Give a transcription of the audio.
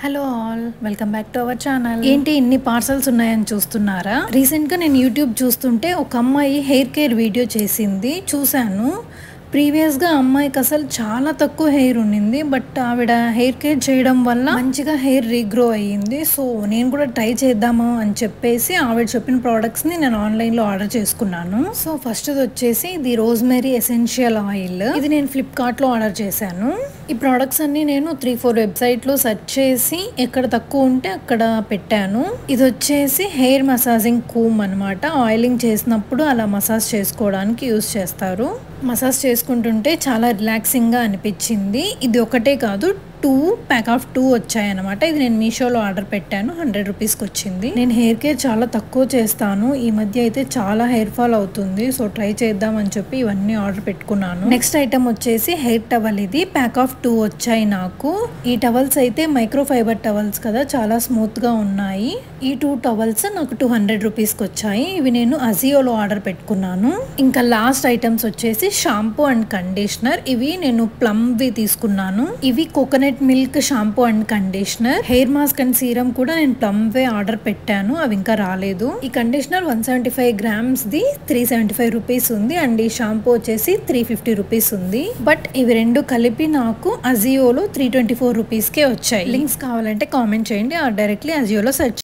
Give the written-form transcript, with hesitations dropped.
Hello all, welcome back to our channel. ఏంటి ఇన్ని parcels ఉన్నాయని చూస్తున్నారా? రీసెంట్గా నేను యూట్యూబ్ చూస్తుంటే ఒక అమ్మాయి హెయిర్ కేర్ వీడియో చేసింది, చూశాను. ప్రీవియస్గా అమ్మాయికి అసలు చాలా తక్కువ హెయిర్ ఉండింది, బట్ ఆవిడ హెయిర్ కేర్ చేయడం వల్ల మంచిగా హెయిర్ రీగ్రో అయ్యింది. సో నేను కూడా ట్రై చేద్దాము అని చెప్పేసి ఆవిడ చెప్పిన ప్రోడక్ట్స్ని నేను ఆన్లైన్లో ఆర్డర్ చేసుకున్నాను. సో ఫస్ట్ వచ్చేసి ఇది రోజ్మెరీ ఎసెన్షియల్ ఆయిల్. ఇది నేను ఫ్లిప్కార్ట్లో ఆర్డర్ చేశాను. ఈ ప్రోడక్ట్స్ అన్ని నేను 3-4 వెబ్సైట్లో సెర్చ్ చేసి ఎక్కడ తక్కువ ఉంటే అక్కడ పెట్టాను. ఇది వచ్చేసి హెయిర్ మసాజింగ్ కూమ్ అనమాట. ఆయిలింగ్ చేసినప్పుడు అలా మసాజ్ చేసుకోవడానికి యూస్ చేస్తారు. మసాజ్ చేసుకుంటుంటే చాలా రిలాక్సింగ్గా అనిపించింది. ఇది ఒకటే కాదు, 2 ప్యాక్ ఆఫ్ 2 వచ్చాయన్నమాట. ఇది నేను మీషోలో ఆర్డర్ పెట్టాను, 100 రూపీస్కి వచ్చింది. నేను హెయిర్ కేర్ చాలా తక్కువ చేస్తాను, ఈ మధ్య అయితే చాలా హెయిర్ ఫాల్ అవుతుంది. సో ట్రై చేద్దామని చెప్పి ఇవన్నీ ఆర్డర్ పెట్టుకున్నాను. నెక్స్ట్ ఐటమ్ వచ్చేసి హెయిర్ టవల్. ఇది ప్యాక్ ఆఫ్ 2 వచ్చాయి నాకు. ఈ టవల్స్ అయితే మైక్రో ఫైబర్ టవల్స్ కదా, చాలా స్మూత్గా ఉన్నాయి. ఈ 2 టవల్స్ నాకు 200 రూపీస్కి వచ్చాయి. ఇవి నేను అజియోలో ఆర్డర్ పెట్టుకున్నాను. ఇంకా లాస్ట్ ఐటమ్స్ వచ్చేసి షాంపూ అండ్ కండిషనర్. ఇవి నేను ప్లమ్వి తీసుకున్నాను. ఇవి coconut milk shampoo and conditioner. Hair mask and serum కూడా నేను ప్లమ్వే ఆర్డర్ పెట్టాను, అవి ఇంకా రాలేదు. ఈ కండిషనర్ 175 grams ది 375 రూపీస్ ఉంది, అండ్ ఈ షాంపూ వచ్చేసి 350 రూపీస్ ఉంది. బట్ ఇవి రెండు కలిపి నాకు అజియోలో 324 రూపీస్కే వచ్చాయి. లింక్స్ కావాలంటే కామెంట్ చేయండి, డైరెక్ట్లీ అజియోలో సెర్చ్